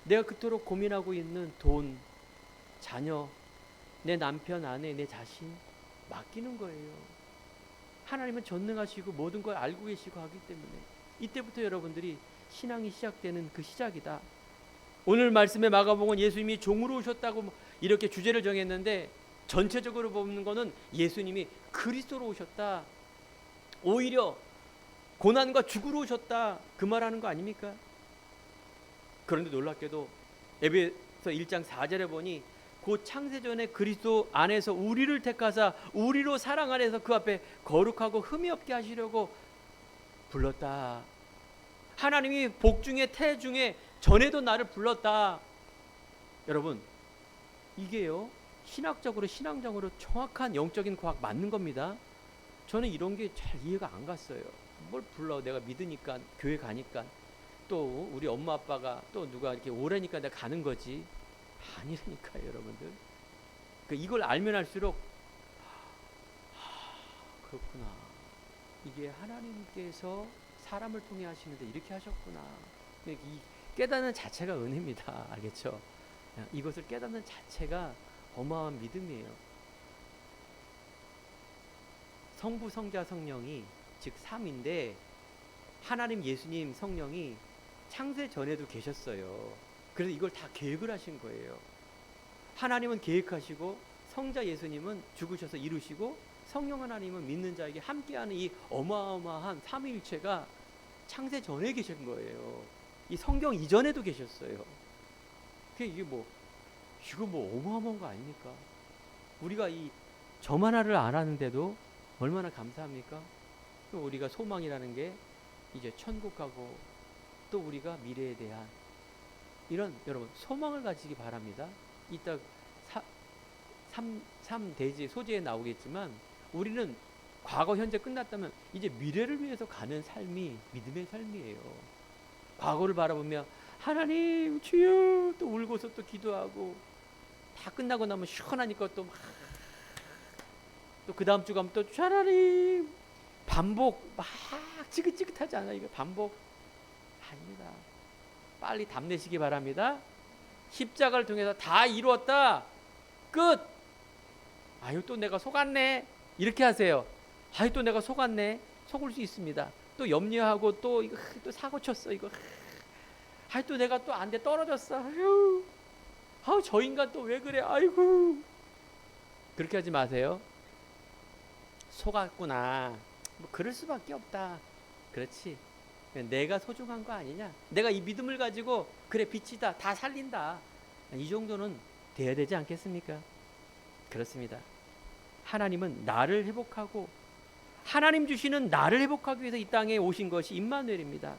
내가 그토록 고민하고 있는 돈, 자녀, 내 남편, 아내, 내 자신 맡기는 거예요. 하나님은 전능하시고 모든 걸 알고 계시고 하기 때문에 이때부터 여러분들이 신앙이 시작되는 그 시작이다. 오늘 말씀의 마가복음은 예수님이 종으로 오셨다고 이렇게 주제를 정했는데 전체적으로 보는 거는 예수님이 그리스도로 오셨다. 오히려 고난과 죽으러 오셨다. 그 말하는 거 아닙니까? 그런데 놀랍게도 에베소 1장 4절에 보니 곧 창세전에 그리스도 안에서 우리를 택하사 우리로 사랑 안에서 그 앞에 거룩하고 흠이 없게 하시려고 불렀다. 하나님이 복 중에 태 중에 전에도 나를 불렀다. 여러분, 이게요 신학적으로 신앙적으로 정확한 영적인 과학 맞는 겁니다. 저는 이런 게 잘 이해가 안 갔어요. 뭘 불러, 내가 믿으니까 교회 가니까 또 우리 엄마 아빠가 또 누가 이렇게 오래니까 내가 가는 거지. 아니라니까요 여러분들. 이걸 알면 알수록 그렇구나, 이게 하나님께서 사람을 통해 하시는데 이렇게 하셨구나. 이 깨닫는 자체가 은혜입니다. 알겠죠? 이것을 깨닫는 자체가 어마어마한 믿음이에요. 성부, 성자, 성령이 즉 3인데 하나님, 예수님, 성령이 창세 전에도 계셨어요. 그래서 이걸 다 계획을 하신 거예요. 하나님은 계획하시고 성자 예수님은 죽으셔서 이루시고 성령 하나님은 믿는 자에게 함께하는 이 어마어마한 삼위일체가 창세 전에 계신 거예요. 이 성경 이전에도 계셨어요. 이게 이거 어마어마한 거 아닙니까? 우리가 점 하나를 안 하는데도 얼마나 감사합니까? 우리가 소망이라는 게 이제 천국하고 또 우리가 미래에 대한 이런 여러분 소망을 가지기 바랍니다. 이따 3대지 소재에 나오겠지만 우리는 과거 현재 끝났다면 이제 미래를 위해서 가는 삶이 믿음의 삶이에요. 과거를 바라보며 하나님 주여 또 울고서 또 기도하고 다 끝나고 나면 시원하니까 또 그 다음 주 가면 또 하나님 반복 막 지긋지긋하지 않아요? 이거 반복 아닙니다. 빨리 답내시기 바랍니다. 십자가를 통해서 다 이루었다. 끝. 아유 또 내가 속았네. 이렇게 하세요. 아유 또 내가 속았네. 속을 수 있습니다. 또 염려하고 또 이거 또 사고 쳤어 이거. 아유 또 내가 또 안 돼 떨어졌어. 아유 저 인간 또 왜 그래. 아이고. 그렇게 하지 마세요. 속았구나. 그럴 수밖에 없다. 그렇지. 내가 소중한 거 아니냐. 내가 이 믿음을 가지고 그래 빛이다. 다 살린다. 이 정도는 돼야 되지 않겠습니까? 그렇습니다. 하나님은 나를 회복하고 하나님 주시는 나를 회복하기 위해서 이 땅에 오신 것이 임마누엘입니다.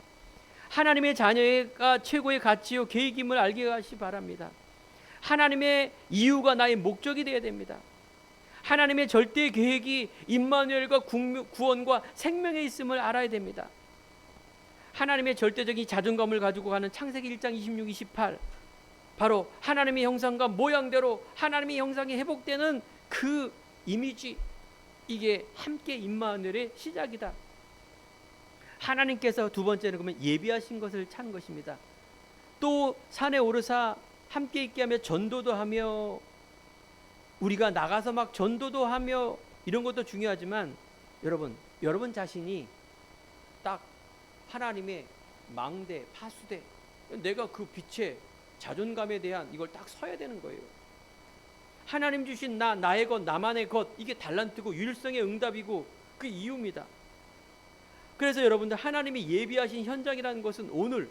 하나님의 자녀가 최고의 가치요 계획임을 알게 하시 바랍니다. 하나님의 이유가 나의 목적이 되어야 됩니다. 하나님의 절대 계획이 임마누엘과 구원과 생명에 있음을 알아야 됩니다. 하나님의 절대적인 자존감을 가지고 가는 창세기 1장 26, 28 바로 하나님의 형상과 모양대로 하나님의 형상이 회복되는 그 이미지, 이게 함께 임마누엘의 시작이다. 하나님께서 두 번째는 그러면 예비하신 것을 찾는 것입니다. 또 산에 오르사 함께 있게 하며 전도도 하며, 우리가 나가서 막 전도도 하며 이런 것도 중요하지만 여러분 자신이 딱 하나님의 망대, 파수대, 내가 그 빛의 자존감에 대한 이걸 딱 서야 되는 거예요. 하나님 주신 나의 것, 나만의 것, 이게 달란트고 유일성의 응답이고 그 이유입니다. 그래서 여러분들, 하나님이 예비하신 현장이라는 것은 오늘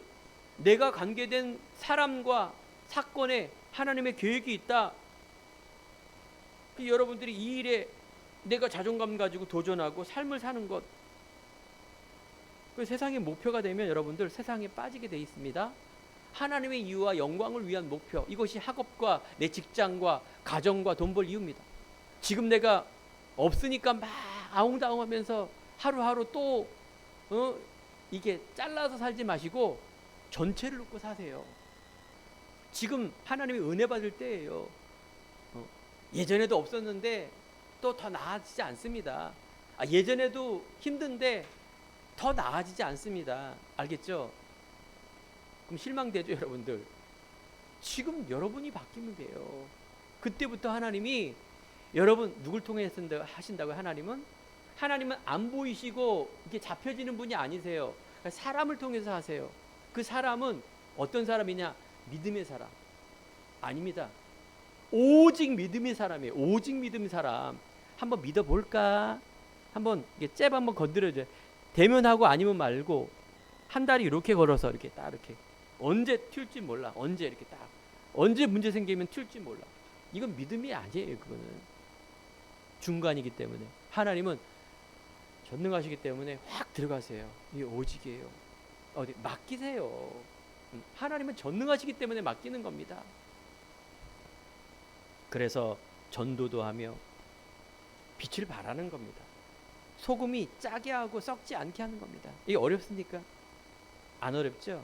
내가 관계된 사람과 사건에 하나님의 계획이 있다. 여러분들이 이 일에 내가 자존감 가지고 도전하고 삶을 사는 것, 그 세상의 목표가 되면 여러분들 세상에 빠지게 돼 있습니다. 하나님의 이유와 영광을 위한 목표, 이것이 학업과 내 직장과 가정과 돈 벌 이유입니다. 지금 내가 없으니까 막 아웅다웅하면서 하루하루 또 이게 잘라서 살지 마시고 전체를 놓고 사세요. 지금 하나님의 은혜 받을 때예요. 예전에도 없었는데 또 더 나아지지 않습니다. 예전에도 힘든데 더 나아지지 않습니다. 알겠죠? 그럼 실망되죠, 여러분들? 지금 여러분이 바뀌면 돼요. 그때부터 하나님이 여러분 누굴 통해 하신다고요? 하나님은 안 보이시고 이게 잡혀지는 분이 아니세요. 그러니까 사람을 통해서 하세요. 그 사람은 어떤 사람이냐? 믿음의 사람. 아닙니다. 오직 믿음의 사람이에요. 오직 믿음의 사람. 한번 믿어볼까? 한번 잽 한번 건드려줘요. 되면 하고 아니면 말고 한 다리 이렇게 걸어서 이렇게 딱 이렇게 언제 튈지 몰라. 언제 이렇게 딱 언제 문제 생기면 튈지 몰라. 이건 믿음이 아니에요. 그거는 중간이기 때문에 하나님은 전능하시기 때문에 확 들어가세요. 이게 오직이에요. 어디 맡기세요. 하나님은 전능하시기 때문에 맡기는 겁니다. 그래서 전도도 하며 빛을 발하는 겁니다. 소금이 짜게 하고 썩지 않게 하는 겁니다. 이게 어렵습니까? 안 어렵죠?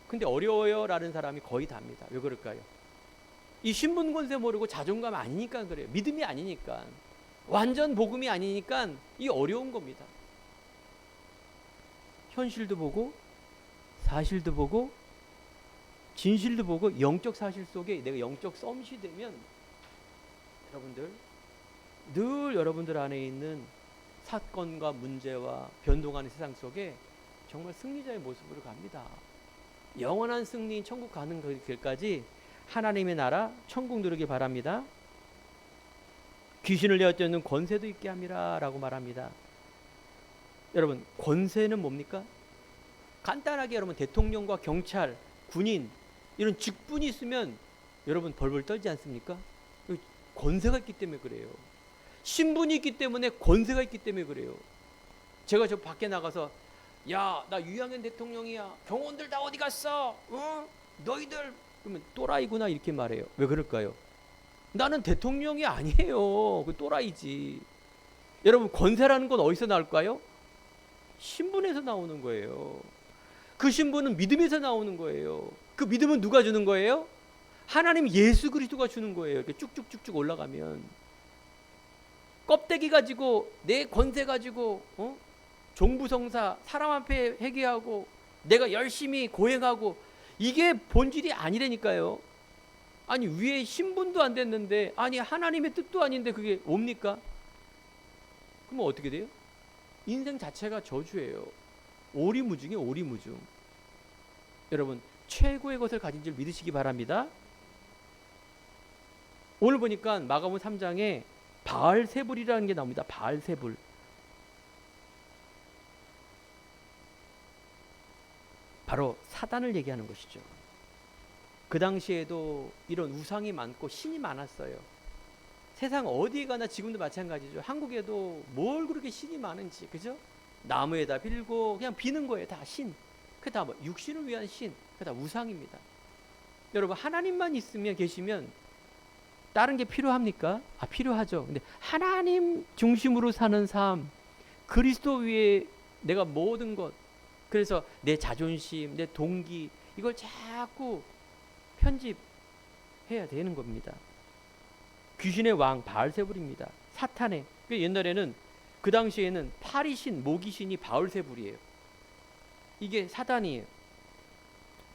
근데 어려워요 라는 사람이 거의 다입니다. 왜 그럴까요? 이 신분 권세 모르고 자존감 아니니까 그래요. 믿음이 아니니까, 완전 복음이 아니니까 이 어려운 겁니다. 현실도 보고 사실도 보고 진실도 보고 영적 사실 속에 내가 영적 썸씨 되면 여러분들 늘 여러분들 안에 있는 사건과 문제와 변동하는 세상 속에 정말 승리자의 모습으로 갑니다. 영원한 승리인 천국 가는 그 길까지 하나님의 나라 천국 누르기 바랍니다. 귀신을 내어 쫓는 권세도 있게 함이라 라고 말합니다. 여러분, 권세는 뭡니까? 간단하게 여러분, 대통령과 경찰, 군인 이런 직분이 있으면 여러분 벌벌 떨지 않습니까? 권세가 있기 때문에 그래요. 신분이 있기 때문에, 권세가 있기 때문에 그래요. 제가 저 밖에 나가서 야, 나 유영현 대통령이야. 경호원들 다 어디 갔어? 너희들. 그러면 또라이구나 이렇게 말해요. 왜 그럴까요? 나는 대통령이 아니에요. 그 또라이지. 여러분, 권세라는 건 어디서 나올까요? 신분에서 나오는 거예요. 그 신분은 믿음에서 나오는 거예요. 그 믿음은 누가 주는 거예요? 하나님 예수 그리스도가 주는 거예요. 이렇게 쭉쭉쭉쭉 올라가면 껍데기 가지고 내 권세 가지고 종부성사 사람 앞에 회개하고 내가 열심히 고행하고 이게 본질이 아니라니까요. 아니 위에 신분도 안 됐는데, 아니 하나님의 뜻도 아닌데 그게 옵니까? 그러면 어떻게 돼요? 인생 자체가 저주예요. 오리무중이에요. 오리무중. 여러분, 최고의 것을 가진 줄 믿으시기 바랍니다. 오늘 보니까 마가복음 3장에 바알세불이라는 게 나옵니다. 바알세불. 바로 사단을 얘기하는 것이죠. 그 당시에도 이런 우상이 많고 신이 많았어요. 세상 어디에 가나 지금도 마찬가지죠. 한국에도 뭘 그렇게 신이 많은지, 그죠? 나무에다 빌고 그냥 비는 거예요. 다 신. 그게 다 뭐 육신을 위한 신. 그게 다 우상입니다. 여러분, 하나님만 있으면 계시면 다른 게 필요합니까? 필요하죠. 근데 하나님 중심으로 사는 삶, 그리스도 위에 내가 모든 것, 그래서 내 자존심, 내 동기, 이걸 자꾸 편집해야 되는 겁니다. 귀신의 왕 바알세불입니다. 사탄의, 옛날에는 그 당시에는 파리신, 모기신이 바알세불이에요. 이게 사단이에요.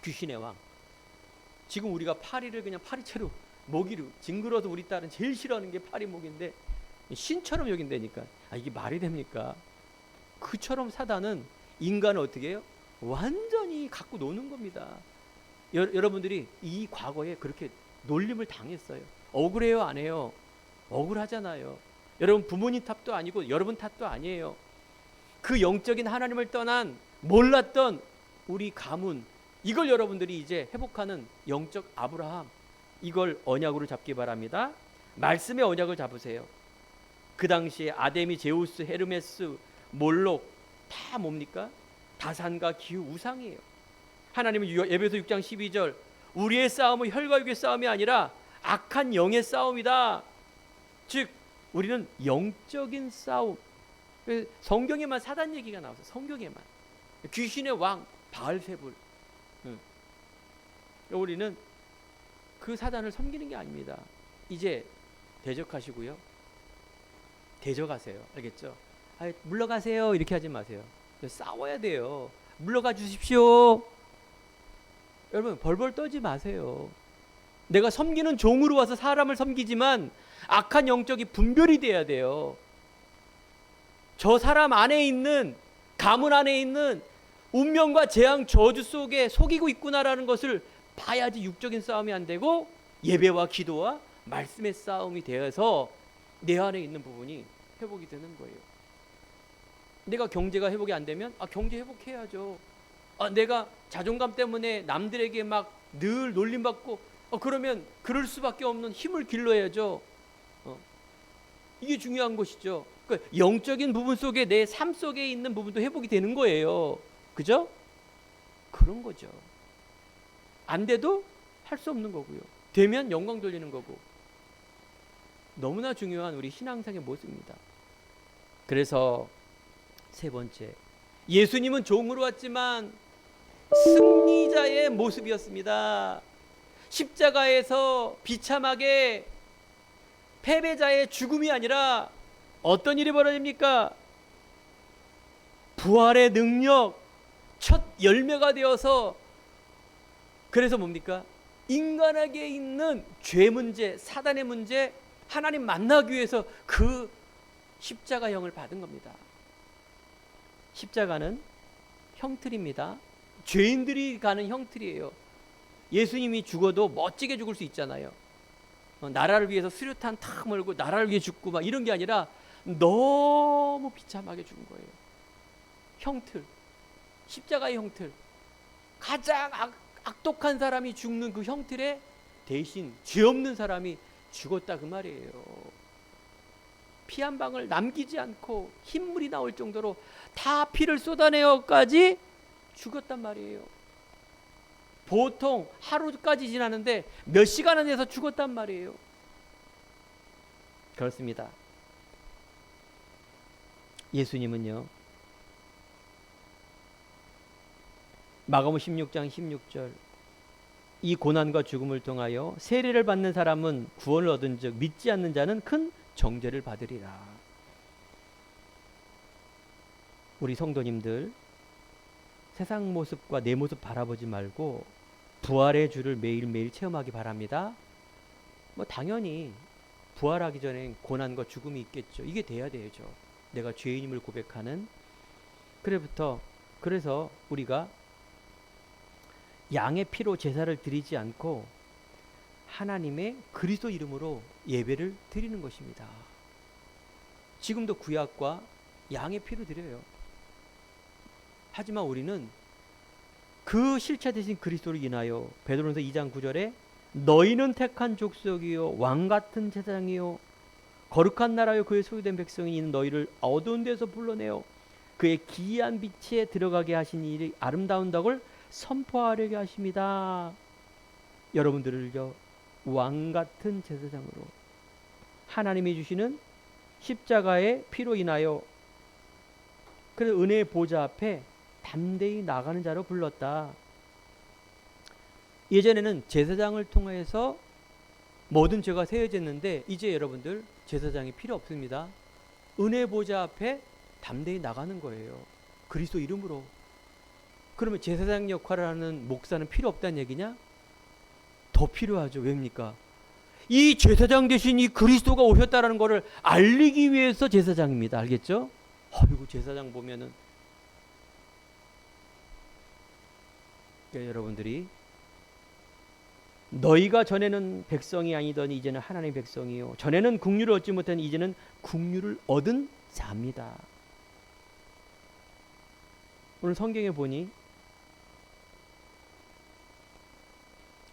귀신의 왕. 지금 우리가 파리를 그냥 파리채로, 모기로 징그러서 우리 딸은 제일 싫어하는 게 파리, 모기인데 신처럼 여긴다니까. 이게 말이 됩니까? 그처럼 사단은 인간을 어떻게 해요? 완전히 갖고 노는 겁니다. 여러분들이 이 과거에 그렇게 놀림을 당했어요. 억울해요, 안 해요? 억울하잖아요. 여러분 부모님 탓도 아니고 여러분 탓도 아니에요. 그 영적인 하나님을 떠난 몰랐던 우리 가문, 이걸 여러분들이 이제 회복하는 영적 아브라함, 이걸 언약으로 잡기 바랍니다. 말씀의 언약을 잡으세요. 그 당시에 아데미, 제우스, 헤르메스, 몰록 다 뭡니까? 다산과 기후 우상이에요. 하나님은 에베소 6장 12절 우리의 싸움은 혈과 육의 싸움이 아니라 악한 영의 싸움이다. 즉 우리는 영적인 싸움. 성경에만 사단 얘기가 나와서, 성경에만 귀신의 왕 바알세불. 우리는 그 사단을 섬기는 게 아닙니다. 이제 대적하시고요. 대적하세요. 알겠죠? 물러가세요 이렇게 하지 마세요. 싸워야 돼요. 물러가 주십시오. 여러분 벌벌 떨지 마세요. 내가 섬기는 종으로 와서 사람을 섬기지만 악한 영적이 분별이 돼야 돼요. 저 사람 안에 있는, 가문 안에 있는 운명과 재앙 저주 속에 속이고 있구나라는 것을 봐야지 육적인 싸움이 안 되고 예배와 기도와 말씀의 싸움이 되어서 내 안에 있는 부분이 회복이 되는 거예요. 내가 경제가 회복이 안 되면 경제 회복해야죠. 내가 자존감 때문에 남들에게 막 늘 놀림받고 그러면 그럴 수밖에 없는 힘을 길러야죠. 이게 중요한 것이죠. 그러니까 영적인 부분 속에 내 삶 속에 있는 부분도 회복이 되는 거예요. 그죠? 그런 거죠. 안 돼도 할 수 없는 거고요. 되면 영광 돌리는 거고. 너무나 중요한 우리 신앙생의 모습입니다. 그래서 세 번째, 예수님은 종으로 왔지만 승리자의 모습이었습니다. 십자가에서 비참하게 패배자의 죽음이 아니라 어떤 일이 벌어집니까? 부활의 능력, 첫 열매가 되어서, 그래서 뭡니까? 인간에게 있는 죄 문제, 사단의 문제, 하나님 만나기 위해서 그 십자가형을 받은 겁니다. 십자가는 형틀입니다. 죄인들이 가는 형틀이에요. 예수님이 죽어도 멋지게 죽을 수 있잖아요. 나라를 위해서 수류탄 탁 몰고 나라를 위해 죽고 막 이런 게 아니라 너무 비참하게 죽은 거예요. 형틀, 십자가의 형틀, 가장 악독한 사람이 죽는 그 형틀에 대신 죄 없는 사람이 죽었다 그 말이에요. 피 한 방울 남기지 않고 흰물이 나올 정도로 다 피를 쏟아내어까지 죽었단 말이에요. 보통 하루까지 지나는데 몇 시간 안에서 죽었단 말이에요. 그렇습니다. 예수님은요, 마가복음 16장 16절 이 고난과 죽음을 통하여 세례를 받는 사람은 구원을 얻은 즉 믿지 않는 자는 큰 정죄를 받으리라. 우리 성도님들, 세상 모습과 내 모습 바라보지 말고 부활의 주를 매일매일 체험하기 바랍니다. 당연히 부활하기 전에 고난과 죽음이 있겠죠. 이게 돼야 되죠. 내가 죄인임을 고백하는. 그래서 우리가 양의 피로 제사를 드리지 않고 하나님의 그리스도 이름으로 예배를 드리는 것입니다. 지금도 구약과 양의 피로 드려요. 하지만 우리는 그 실체 되신 그리스도로 인하여 베드로전서 2장 9절에 너희는 택한 족속이요 왕 같은 제사장이요 거룩한 나라요 그의 소유된 백성이 있는 너희를 어두운 데서 불러내어 그의 기이한 빛에 들어가게 하신 일이 아름다운 덕을 선포하려게 하십니다. 여러분들을요 왕 같은 제사장으로 하나님이 주시는 십자가의 피로 인하여 그래서 은혜의 보좌 앞에 담대히 나가는 자로 불렀다. 예전에는 제사장을 통해서 모든 죄가 세워졌는데 이제 여러분들 제사장이 필요 없습니다. 은혜 보좌 앞에 담대히 나가는 거예요. 그리스도 이름으로. 그러면 제사장 역할을 하는 목사는 필요 없다는 얘기냐? 더 필요하죠. 왜입니까? 이 제사장 대신 이 그리스도가 오셨다라는 것을 알리기 위해서 제사장입니다. 알겠죠? 어이구 제사장 보면은 그러니까 여러분들이 너희가 전에는 백성이 아니더니 이제는 하나님의 백성이요 전에는 국류를 얻지 못한 이제는 국류를 얻은 자입니다. 오늘 성경에 보니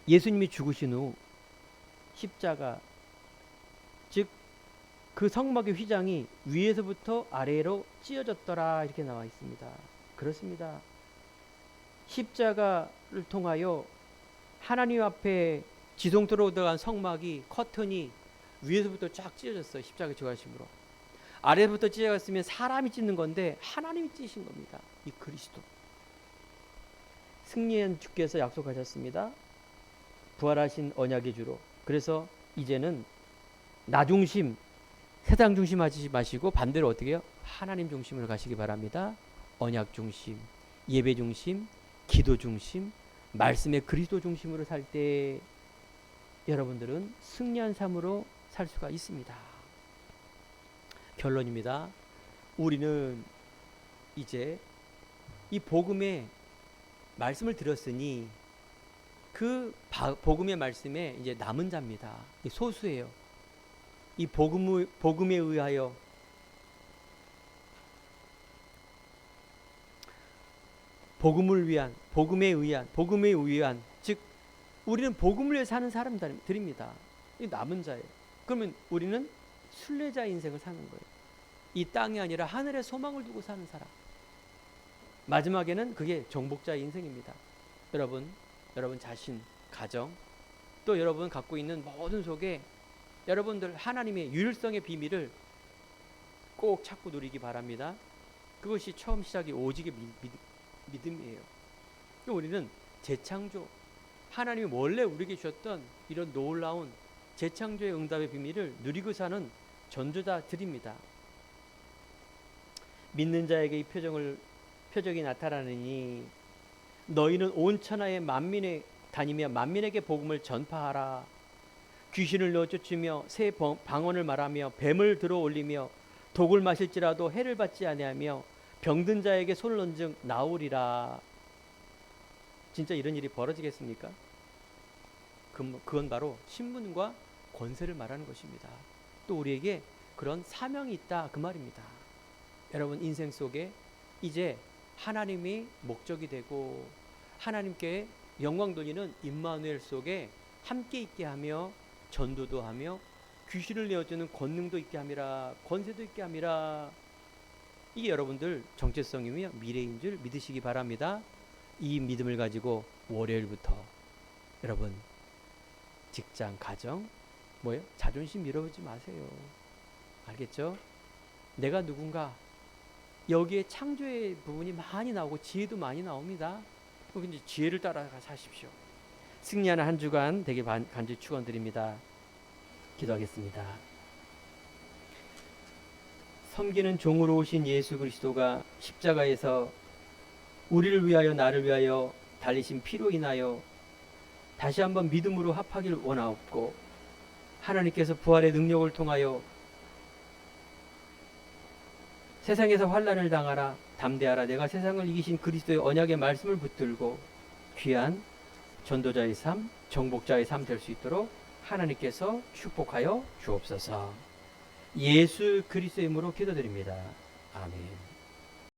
예수님이 죽으신 후 십자가 즉 그 성막의 휘장이 위에서부터 아래로 찢어졌더라 이렇게 나와 있습니다. 그렇습니다. 십자가를 통하여 하나님 앞에 지성토로 들어간 성막이 커튼이 위에서부터 쫙 찢어졌어요. 십자가 주가심으로. 아래부터 찢어졌으면 사람이 찢는 건데 하나님이 찢으신 겁니다. 이 그리스도. 승리한 주께서 약속하셨습니다. 부활하신 언약의 주로. 그래서 이제는 나 중심, 세상 중심 하지 마시고 반대로 어떻게 해요? 하나님 중심으로 가시기 바랍니다. 언약 중심, 예배 중심, 기도 중심, 말씀의 그리스도 중심으로 살 때 여러분들은 승리한 삶으로 살 수가 있습니다. 결론입니다. 우리는 이제 이 복음의 말씀을 들었으니 그 복음의 말씀에 이제 남은 자입니다. 소수예요. 이 복음에 의하여 복음에 의한 즉 우리는 복음을 위해 사는 사람들입니다. 이 남은 자예요. 그러면 우리는 순례자 인생을 사는 거예요. 이 땅이 아니라 하늘의 소망을 두고 사는 사람. 마지막에는 그게 정복자의 인생입니다. 여러분 자신, 가정, 또 여러분 갖고 있는 모든 속에 여러분들 하나님의 유일성의 비밀을 꼭 찾고 누리기 바랍니다. 그것이 처음 시작이 오직의 믿음이에요. 우리는 재창조, 하나님이 원래 우리에게 주셨던 이런 놀라운 재창조의 응답의 비밀을 누리고 사는 전도자들입니다. 믿는 자에게 이 표적이 나타나느니 너희는 온 천하의 만민에 다니며 만민에게 복음을 전파하라. 귀신을 내쫓으며 새 방언을 말하며 뱀을 들어 올리며 독을 마실지라도 해를 받지 아니하며 병든 자에게 손을 얹은 나으리라. 진짜 이런 일이 벌어지겠습니까? 그건 바로 신분과 권세를 말하는 것입니다. 또 우리에게 그런 사명이 있다 그 말입니다. 여러분 인생 속에 이제 하나님이 목적이 되고 하나님께 영광 돌리는 임마누엘 속에 함께 있게 하며 전도도 하며 귀신을 내어주는 권능도 있게 함이라 권세도 있게 함이라. 이게 여러분들 정체성이며 미래인 줄 믿으시기 바랍니다. 이 믿음을 가지고 월요일부터 여러분 직장, 가정 자존심 잃어버리지 마세요. 알겠죠? 내가 누군가 여기에 창조의 부분이 많이 나오고 지혜도 많이 나옵니다. 그럼 이제 지혜를 따라가 사십시오. 승리하는 한 주간 되게 간절히 축원드립니다. 기도하겠습니다. 섬기는 종으로 오신 예수 그리스도가 십자가에서 우리를 위하여 나를 위하여 달리신 피로 인하여 다시 한번 믿음으로 합하기를 원하옵고 하나님께서 부활의 능력을 통하여 세상에서 환난을 당하라 담대하라 내가 세상을 이기신 그리스도의 언약의 말씀을 붙들고 귀한 전도자의 삶, 정복자의 삶 될 수 있도록 하나님께서 축복하여 주옵소서. 예수 그리스도의 이름으로 기도드립니다. 아멘.